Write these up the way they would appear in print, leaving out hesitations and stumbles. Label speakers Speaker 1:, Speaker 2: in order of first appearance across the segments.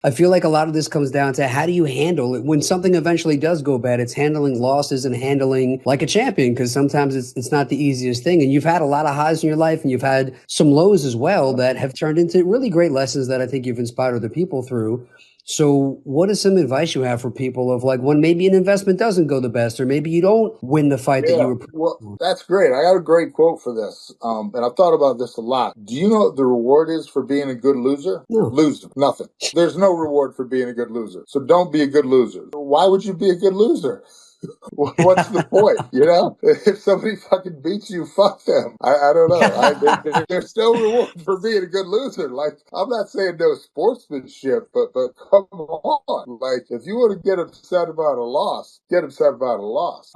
Speaker 1: I feel like a lot of this comes down to how do you handle it when something eventually does go bad. It's handling losses and handling like a champion, because sometimes it's not the easiest thing. And you've had a lot of highs in your life, and you've had some lows as well that have turned into really great lessons that I think you've inspired other people through. So what is some advice you have for people of like when maybe an investment doesn't go the best, or maybe you don't win the fight that you
Speaker 2: Yeah,
Speaker 1: were?
Speaker 2: well, that's great. I got a great quote for this, and I've thought about this a lot. Do you know what the reward is for being a good loser?
Speaker 1: No.
Speaker 2: Loser, nothing. There's no reward for being a good loser. So don't be a good loser. Why would you be a good loser? What's the point? You know, if somebody fucking beats you, fuck them. I don't know. There's no reward for being a good loser. Like, I'm not saying no sportsmanship, but come on. Like, if you want to get upset about a loss, get upset about a loss.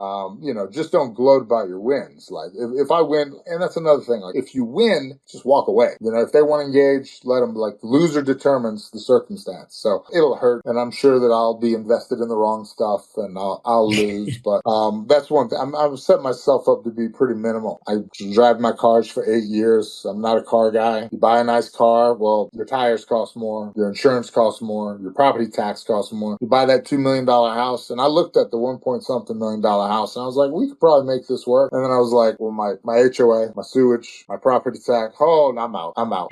Speaker 2: Just don't gloat about your wins. Like, if I win, and that's another thing. Like, if you win, just walk away. You know, if they want to engage, let them. Like, the loser determines the circumstance. So it'll hurt, and I'm sure that I'll be invested in the wrong stuff, and I'll lose. But that's one thing. I've set myself up to be pretty minimal. I drive my cars for 8 years. I'm not a car guy. You buy a nice car, well, your tires cost more, your insurance costs more, your property tax costs more. You buy that $2 million house, and I looked at the $1 point something million house, and I was like, we could probably make this work. And then I was like, well, my HOA, my sewage, my property tax, oh, I'm out.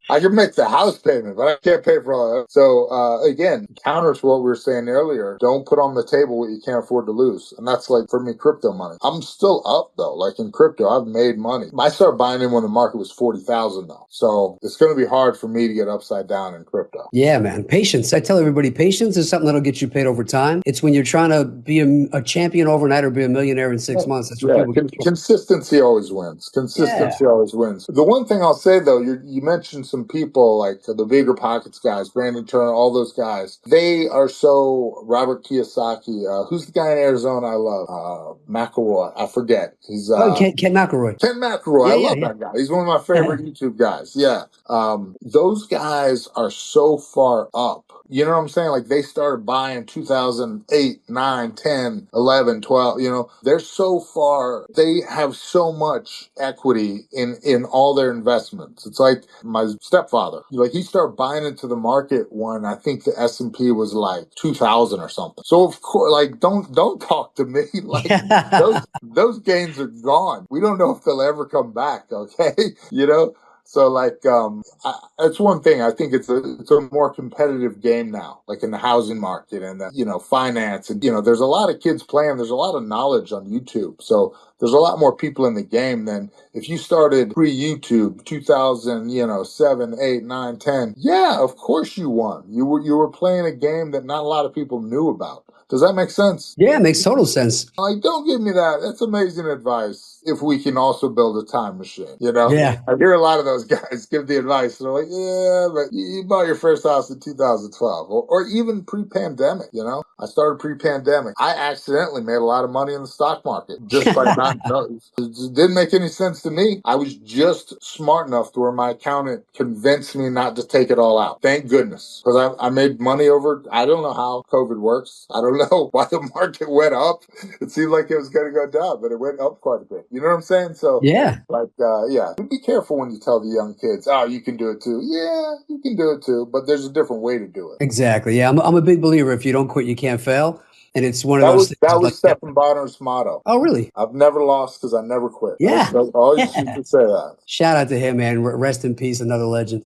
Speaker 2: I can make the house payment, but I can't pay for all that. So again, counter to what we were saying earlier, don't put on the table what you can't afford to lose. And that's like, for me, crypto money. I'm still up though. Like in crypto, I've made money. I started buying in when the market was 40,000 though. So it's going to be hard for me to get upside down in crypto.
Speaker 1: Yeah, man. Patience. I tell everybody, patience is something that'll get you paid over time. It's when you're trying to be a champion overnight or be a millionaire in 6 months. That's what people get.
Speaker 2: Consistency always wins. Consistency always wins. The one thing I'll say though, you mentioned some people like the Bigger Pockets guys, Brandon Turner, all those guys. They are so Robert Kiyosaki. Who's the guy in Arizona I love? McElroy. I forget. He's
Speaker 1: Ken McElroy.
Speaker 2: Ken McElroy. I love that guy. He's one of my favorite YouTube guys. Yeah. Those guys are so far up. You know what I'm saying? Like they started buying 2008, 9, 10, 11, 12. You know, they're so far. They have so much equity in all their investments. It's like my stepfather. Like he started buying into the market when I think the S&P was like 2000 or something. So of course, like don't talk to me. Like those gains are gone. We don't know if they'll ever come back. Okay, you know. So like, that's one thing. I think it's a more competitive game now, like in the housing market and the, finance, and there's a lot of kids playing. There's a lot of knowledge on YouTube, so there's a lot more people in the game than if you started pre-YouTube, 2007, 8, 9, 10. Yeah, of course you won. You were playing a game that not a lot of people knew about. Does that make sense?
Speaker 1: Yeah, it makes total sense.
Speaker 2: Like, don't give me that. That's amazing advice. If we can also build a time machine,
Speaker 1: Yeah.
Speaker 2: I hear a lot of those guys give the advice. They're like, yeah, but you bought your first house in 2012 or even pre-pandemic, I started pre-pandemic. I accidentally made a lot of money in the stock market just by not knowing. It didn't make any sense to me. I was just smart enough to where my accountant convinced me not to take it all out. Thank goodness. Because I made money over, I don't know how COVID works. I don't know why the market went up. It seemed like it was going to go down, but it went up quite a bit. You know what I'm saying? So,
Speaker 1: yeah.
Speaker 2: Like, be careful when you tell the young kids, oh, you can do it too. Yeah, you can do it too, but there's a different way to do it.
Speaker 1: Exactly. Yeah, I'm a big believer. If you don't quit, you can't fail. And it's one of those things.
Speaker 2: That was
Speaker 1: like,
Speaker 2: Stephen Bonner's motto.
Speaker 1: Oh, really?
Speaker 2: I've never lost because I never quit.
Speaker 1: Yeah.
Speaker 2: I always used to say that.
Speaker 1: Shout out to him, man. Rest in peace, another legend.